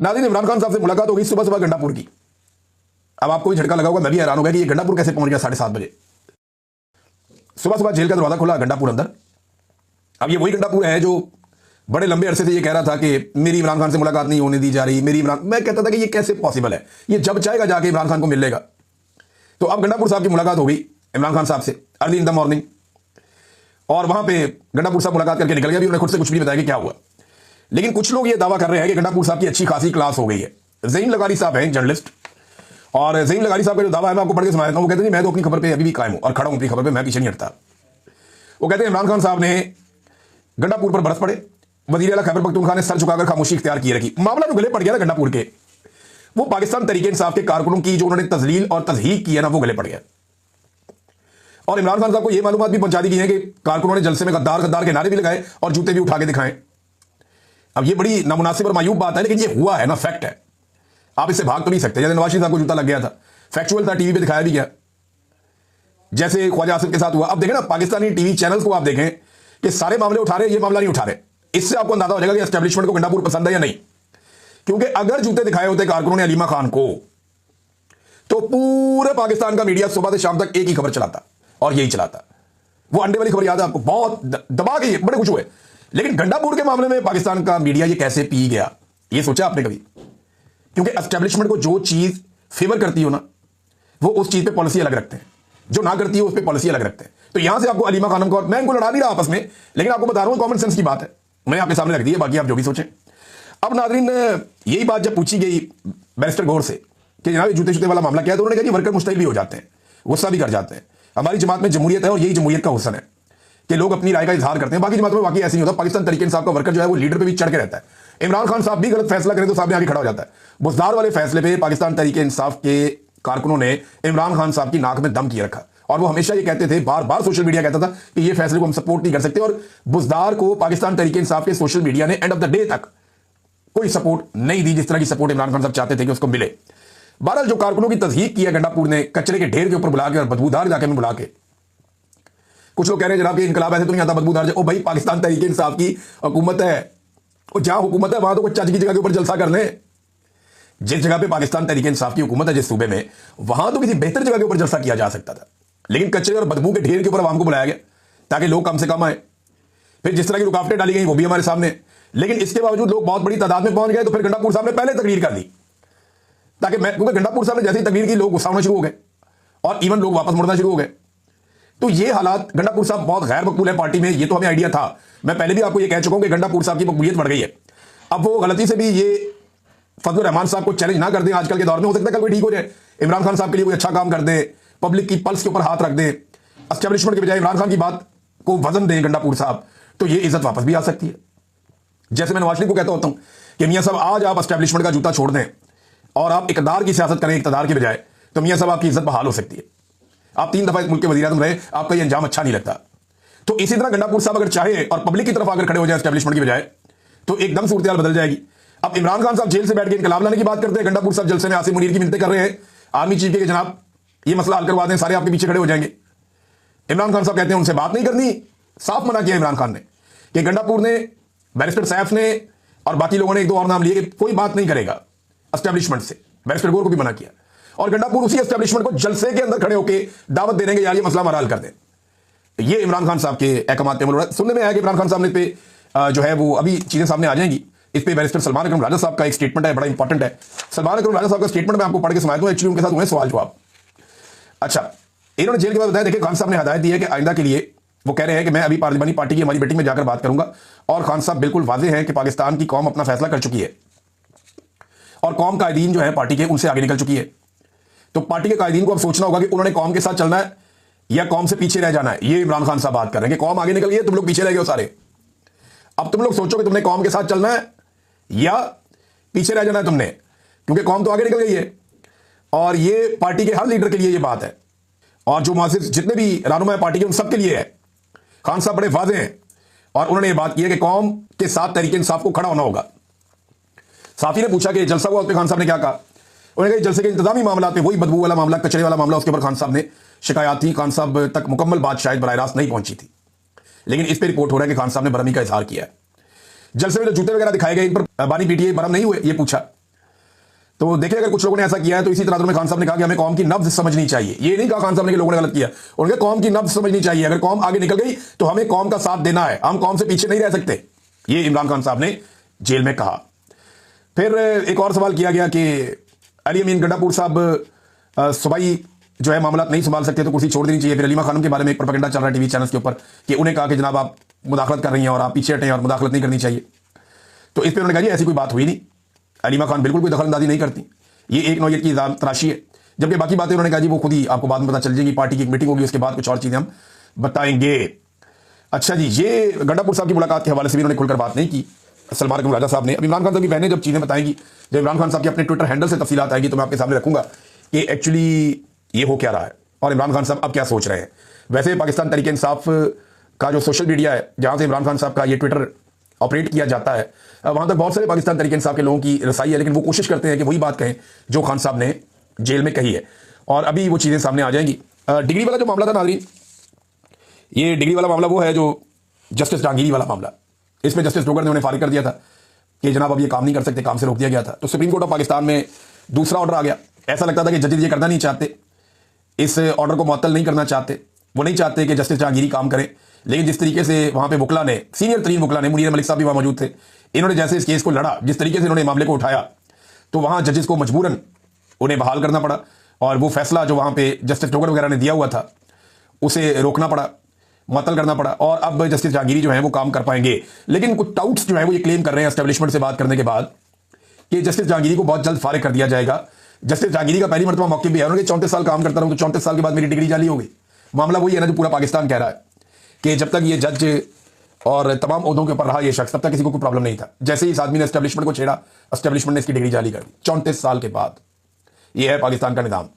नाज़रीन, इमरान खान साहब से मुलाकात हो गई सुबह सुबह गंडापुर की। अब आपको भी झटका लगा होगा, मैं भी हैरान हो गया कि ये गंडापुर कैसे पहुंच गया 7:30 बजे। सुबह सुबह जेल का दरवाजा खुला, गंडापुर अंदर। अब ये वही गंडापुर है जो बड़े लंबे अरसे से ये कह रहा था कि मेरी इमरान खान से मुलाकात नहीं होने दी जा रही, मैं कहता था कि ये कैसे पॉसिबल है, ये जब चाहेगा जाके इमरान खान को मिल लेगा। तो अब गंडापुर साहब की मुलाकात हो गई इमरान खान साहब से अर्ली इन द मॉर्निंग, और वहां पे गंडापुर साहब मुलाकात करके निकल गया। अभी उन्होंने खुद से कुछ भी नहीं बताया कि क्या हुआ, लेकिन कुछ लोग ये दावा कर रहे हैं कि गंडापुर साहब की अच्छी खासी क्लास हो गई है। ज़हीन लगारी साहब हैं जर्नलिस्ट, और ज़हीन लगारी साहब का जो दावा है मैं आपको पढ़ के सुनाता हूं। वो कहते हैं मैं तो अपनी खबर पे अभी भी कायम हूं और खड़ा हूं अपनी खबर पे, मैं पीछे नहीं हटता। वो कहते हैं इमरान खान साहब ने गंडापुर पर बरस पड़े, वज़ीर आला खैबर पख्तूनख्वा ने सर झुकाकर खामोशी इख्तियार किए रखी। मामला जो गले पड़ गया ना गंडापुर के, वो पाकिस्तान तहरीक इंसाफ के कारकुनों की जो उन्होंने तजलील और तज़हीक की है ना, वो गले पड़ गया। और इमरान खान साहब को यह मालूमात भी पहुंचा दी गई है कि कारकुनों ने जलसे में गद्दार गद्दार के नारे भी लगाए और जूते भी उठा के दिखाएं। अब ये बड़ी नामुनासिब और मायूब बात है, लेकिन ये हुआ है ना, फैक्ट है, आप इससे भाग तो नहीं सकते। जैसे नवाज शरीफ साहब को जूता लग गया था, फैक्चुअल था, टीवी पे दिखाया भी गया, जैसे ख्वाजा आसिफ के साथ हुआ। अब देखें ना, पाकिस्तानी टीवी चैनल्स को आप देखें कि सारे मामले उठा रहे, ये मामला नहीं उठा रहे। इससे आपको अंदाजा हो जाएगा कि एस्टेब्लिशमेंट को गंडापुर पसंद है या नहीं। क्योंकि अगर जूते दिखाए होते कारकुनों ने अलीमा खान को, तो पूरे पाकिस्तान का मीडिया सुबह से शाम तक एक ही खबर चलाता, और यही चलाता। वो अंडे वाली खबर याद है आपको, बहुत दबा के बड़े कुछ हुए। लेकिन गंडापुर के मामले में पाकिस्तान का मीडिया ये कैसे पी गया, ये सोचा आपने कभी? क्योंकि एस्टेब्लिशमेंट को जो चीज फेवर करती हो ना, वो उस चीज पे पॉलिसी अलग रखते हैं, जो ना करती है उस पर पॉलिसी अलग रखते हैं। तो यहां से आपको अलीमा खानम को, मैं इनको लड़ा नहीं रहा आपस में, लेकिन आपको बता रहा हूं कॉमन सेंस की बात है, मैंने आपके सामने रख दी है, बाकी आप जो भी सोचें। अब नाज़रीन, यही बात जब पूछी गई बैरिस्टर गौर से कि जनाब जूते जूते वाला मामला क्या है, तो उन्होंने कहा कि वर्कर मुस्तैल भी हो जाते हैं, गुस्सा भी कर जाते हैं। हमारी जमात में जमहूरियत है, और यही जमहूरियत का हुस्न है कि लोग अपनी राय का इजहार करते हैं। बाकी जमात में वाकई ऐसे नहीं होता। पाकिस्तान तहरीक इंसाफ का वर्कर जो है वो लीडर पे भी चढ़ के रहता है। इमरान खान साहब भी गलत फैसला करें तो सामने आगे खड़ा हो जाता है। बुज़दार वाले फैसले पे पाकिस्तान तहरीक इंसाफ के कारकुनों ने इमरान खान साहब की नाक में दम किए रखा, और वो हमेशा ये कहते थे, बार बार सोशल मीडिया कहता था कि ये फैसले को हम सपोर्ट नहीं कर सकते। और बुज़दार को पाकिस्तान तहरीक इंसाफ के सोशल मीडिया ने एंड ऑफ द डे तक कोई सपोर्ट नहीं दी, जिस तरह की सपोर्ट इमरान खान साहब चाहते थे कि उसको मिले। बहरहाल जो कारकुनों की तज़हीक की है गंडापुर ने, कचरे के ढेर के ऊपर बुला के और बदबूदार इलाके में बुला के, कुछ लोग कह रहे हैं जनाब कि इनकलाब ऐसे तो नहीं आता बदबूदार। ओ भाई, पाकिस्तान तहरीक इंसाफ की हुकूमत है, और जहां हुकूमत है वहां तो कुछ चज की जगह के ऊपर जलसा कर लें। जिस जगह पे पाकिस्तान तहरीक इंसाफ की हुकूमत है, जिस सूबे में, वहां तो किसी बेहतर जगह के ऊपर जलसा किया जा सकता था। लेकिन कचरे और बदबू के ढेर के ऊपर आवाम को बुलाया गया ताकि लोग कम से कम आए। फिर जिस तरह की रुकावटें डाली गई वो भी हमारे सामने, लेकिन इसके बावजूद लोग बहुत बड़ी तादाद में पहुंच गए। तो फिर गंडापुर साहब ने पहले तकरीर कर दी, ताकि क्योंकि गंडापुर साहब ने जैसे ही तकरीर की, लोग गुस्सा होना शुरू हो गए और इवन लोग वापस मुड़ना शुरू हो गए। तो ये हालात, गंडापुर साहब बहुत गैर मकबूल है पार्टी में, ये तो हमें आइडिया था। मैं पहले भी आपको ये कह चुका हूं कि गंडापुर साहब की मकबूलियत बढ़ गई है। अब वो गलती से भी ये फजलुर रहमान साहब को चैलेंज ना कर दें आजकल के दौर में, हो सकता है कल कोई ठीक हो जाए, इमरान खान साहब के लिए कोई अच्छा काम कर दे, पब्लिक की पल्स के ऊपर हाथ रख दे, एस्टेब्लिशमेंट के बजाय इमरान खान की बात को वजन दें गंडापुर साहब, तो ये इज्जत वापस भी आ सकती है। जैसे मैं नवाज शरीफ को कहता होता हूं कि मियां साहब आज आप एस्टेब्लिशमेंट का जूता छोड़ दें और आप इकतदार की सियासत करें इकतदार के बजाय, तो मियां साहब आपकी इज्जत बहाल हो सकती है। आप 3 दफा इस मुल्क के वज़ीर आज़म रहे, आपका ये अंजाम अच्छा नहीं लगता। तो इसी तरह गंडापुर साहब अगर चाहे और पब्लिक की तरफ आकर खड़े हो जाए एस्टेब्लिशमेंट की बजाय, तो एकदम सूरत हाल बदल जाएगी। अब इमरान खान साहब जेल से बैठ के इनकलाब लाने की बात करते हैं, गंडापुर साहब जलसे में आसिम मुनीर की मिन्नतें कर रहे हैं आर्मी चीफ के जनाब ये मसला हल करवा दें, सारे आपके पीछे खड़े हो जाएंगे। इमरान खान साहब कहते हैं उनसे बात नहीं करनी, साफ मना किया इमरान खान ने कि गंडापुर ने, बैरिस्टर सैफ ने और बाकी लोगों ने एक दो और नाम लिए कि कोई बात नहीं करेगा एस्टेब्लिशमेंट से। बैरिस्टर गौर को भी मना किया, और गंडापुर उसी एस्टेब्लिशमेंट को जलसे के अंदर खड़े होकर दावत दे देंगे यार ये मसला हमारा हल कर दें। ये इमरान खान साहब के अहकामात पे अमल। सुनने में आया कि इमरान खान साहब ने पे जो है वो अभी चीजें सामने आ जाएंगी। इस पे बैरिस्टर सलमान अकरम राजा साहब का एक स्टेटमेंट है, बड़ा इंपॉर्टेंट है। सलमान अकरम राजा साहब का स्टेटमेंट मैं आपको पढ़ के सुनाता हूं, एक्चुअली उनके साथ हुए सवाल जवाब। अच्छा, इन्होंने जेल के बाद बताया, देखिए खान साहब ने हदायत दी है कि आइंदा के लिए वो कह रहे हैं कि मैं अभी पार्लिमानी पार्टी की हमारी मीटिंग में जाकर बात करूंगा, और खान साहब बिल्कुल वाज़ेह है कि पाकिस्तान की कौम अपना फैसला कर चुकी है और कौम कायदीन जो है पार्टी के उनसे आगे निकल चुकी है। तो पार्टी के कायदीन को अब सोचना होगा कि उन्होंने कौम के साथ चलना है या कौम से पीछे रह जाना है। ये इमरान खान साहब बात कर रहे हैं कि कौम आगे निकल गई है, तुम लोग पीछे रह गए हो सारे। अब तुम लोग सोचो कि तुमने कौम के साथ चलना है या पीछे रह जाना है तुमने, क्योंकि कौम तो आगे निकल गई है। और ये पार्टी के हर लीडर के लिए ये बात है, और जो मुआज़िज़ जितने भी रहनुमा है पार्टी के, उन सबके लिए है। खान साहब बड़े वाज़ेह हैं और उन्होंने ये बात की है कि कौम के साथ तहरीक इंसाफ को खड़ा होना होगा। साफी ने पूछा कि जलसा हुआ, उस पर खान साहब ने क्या कहा? उन्होंने कहा जलसे के इंतजामी मामला पे, वही बदबू वाला मामला, कचरे वाला मामला, उसके ऊपर खान साहब ने शिकायत थी। खान साहब तक मुकम्मल बात शायद बराह रास्त नहीं पहुंची थी, लेकिन इस पर रिपोर्ट हो रहा है कि खान साहब ने बरहमी का इजहार किया है। जलसे में जो जूते वगैरह दिखाए गए, इन पर बानी पीटीए बरहम नहीं हुए, ये पूछा। तो देखिए, अगर कुछ लोगों ने ऐसा किया है तो इसी तनाजुर में खान साहब ने कहा कि हमें कौम की नब्ज समझनी चाहिए। ये नहीं कहा खान साहब ने कि लोगों ने गलत किया, उन्होंने कौम की नब्ज समझनी चाहिए। अगर कौम आगे निकल गई तो हमें कौम का साथ देना है, हम कौम से पीछे नहीं रह सकते, ये इमरान खान साहब ने जेल में कहा। फिर एक और सवाल किया गया कि अली अमीन गंडापुर साहब सूबाई जो है मामला नहीं संभाल सकते तो कुर्सी छोड़ देनी चाहिए। फिर अलीमा खानम के बारे में एक प्रोपेगेंडा चल रहा है टीवी चैनल्स के ऊपर कि उन्हें कहा कि जनाब आप मुदाखलत कर रही हैं और आप पीछे हटें और मुदाखलत नहीं करनी चाहिए। तो इस पर उन्होंने कहा जी ऐसी कोई बात हुई नहीं, अलीमा खान बिल्कुल कोई दखलंदाजी नहीं करती, ये एक नौयत की इल्जाम तराशी है। जबकि बाकी बातें उन्होंने कहा जी वो खुद ही आपको बाद में पता चल जाएगी, पार्टी की एक मीटिंग होगी उसके बाद कुछ और चीजें हम बताएंगे। अच्छा जी, ये गंडापुर साहब की मुलाकात के हवाले से भी उन्होंने खुलकर बात नहीं की सलमान अकरम राजा साहब ने। अब इमरान खान साहब की बहनें जब चीजें बताएंगी, जब इमरान खान साहब के अपने ट्विटर हैंडल से तफसीलात आएगी तो मैं आपके सामने रखूंगा कि एक्चुअली ये हो क्या रहा है और इमरान खान साहब अब क्या सोच रहे हैं। वैसे पाकिस्तान तहरीक इंसाफ का जो सोशल मीडिया है जहां से इमरान खान साहब का ये ट्विटर ऑपरेट किया जाता है, वहां तक बहुत सारे पाकिस्तान तहरीक इंसाफ के लोगों की रसाई है, लेकिन वो कोशिश करते हैं कि वही बात कहें जो खान साहब ने जेल में कही है, और अभी वो चीजें सामने आ जाएंगी। डिग्री वाला जो मामला था नाज़रीन, ये डिग्री वाला मामला वो है जो जस्टिस जहांगीरी वाला मामला। इसमें जस्टिस डोगर ने उन्हें फारिग कर दिया था कि जनाब अब ये काम नहीं कर सकते, काम से रोक दिया गया था। तो सुप्रीम कोर्ट ऑफ पाकिस्तान में दूसरा ऑर्डर आ गया। ऐसा लगता था कि जजेस ये करना नहीं चाहते, इस ऑर्डर को मुअत्तल नहीं करना चाहते, वो नहीं चाहते कि जस्टिस जहांगीरी काम करें। लेकिन जिस तरीके से वहां पे वकला ने, सीनियर तरीन वकला ने, मुनीर मलिक साहब भी वहां मौजूद थे, इन्होंने जैसे इस केस को लड़ा, जिस तरीके से इन्होंने मामले को उठाया, तो वहां जजेस को मजबूरन उन्हें बहाल करना पड़ा और वो फैसला जो वहां पे जस्टिस डोगर वगैरह ने दिया हुआ था उसे रोकना पड़ा, मुअत्तल करना पड़ा, और अब जस्टिस जहांगीरी जो है वो काम कर पाएंगे। लेकिन कुछ टाउट्स जो है वो ये क्लेम कर रहे हैं एस्टेब्लिशमेंट से बात करने के बाद कि जस्टिस जहांगीरी को बहुत जल्द फारिग कर दिया जाएगा। जस्टिस जहांगीरी का पहली मरतबा मौके भी है, उन्होंने 34 साल काम करता रहूं तो 34 साल के बाद मेरी डिग्री जाली हो गई। मामला वही है ना जो पूरा पाकिस्तान कह रहा है कि जब तक ये जज और तमाम ओहदों के ऊपर रहा ये शख्स, तब तक किसी को कोई प्रॉब्लम नहीं था। जैसे ही इस आदमी ने एस्टेब्लिशमेंट को छेड़ा, एस्टेब्लिशमेंट ने इसकी डिग्री जाली कर दी 34 साल के बाद। ये है पाकिस्तान का निजाम।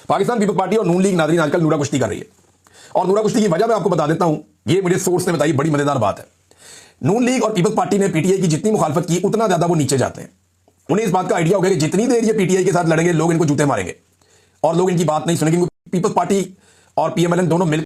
पाकिस्तान पीपल्स पार्टी और नून लीग नाज़रीन आजकल नूरा कुश्ती कर रही है, और नूरा कुश्ती की वजह मैं आपको बता देता हूं। ये मुझे सोर्स ने बताई, बड़ी मजेदार बात है। नून लीग और पीपल्स पार्टी ने पीटीआई की जितनी मुखालफत की उतना ज्यादा वो नीचे जाते हैं। उन्हें इस बात का आइडिया हो गया कि जितनी देर ये पीटीआई के साथ लड़ेंगे लोग इनको जूते मारेंगे और लोग इनकी बात नहीं सुनेंगे। पीपल्स पार्टी और पीएमएलएन दोनों मिल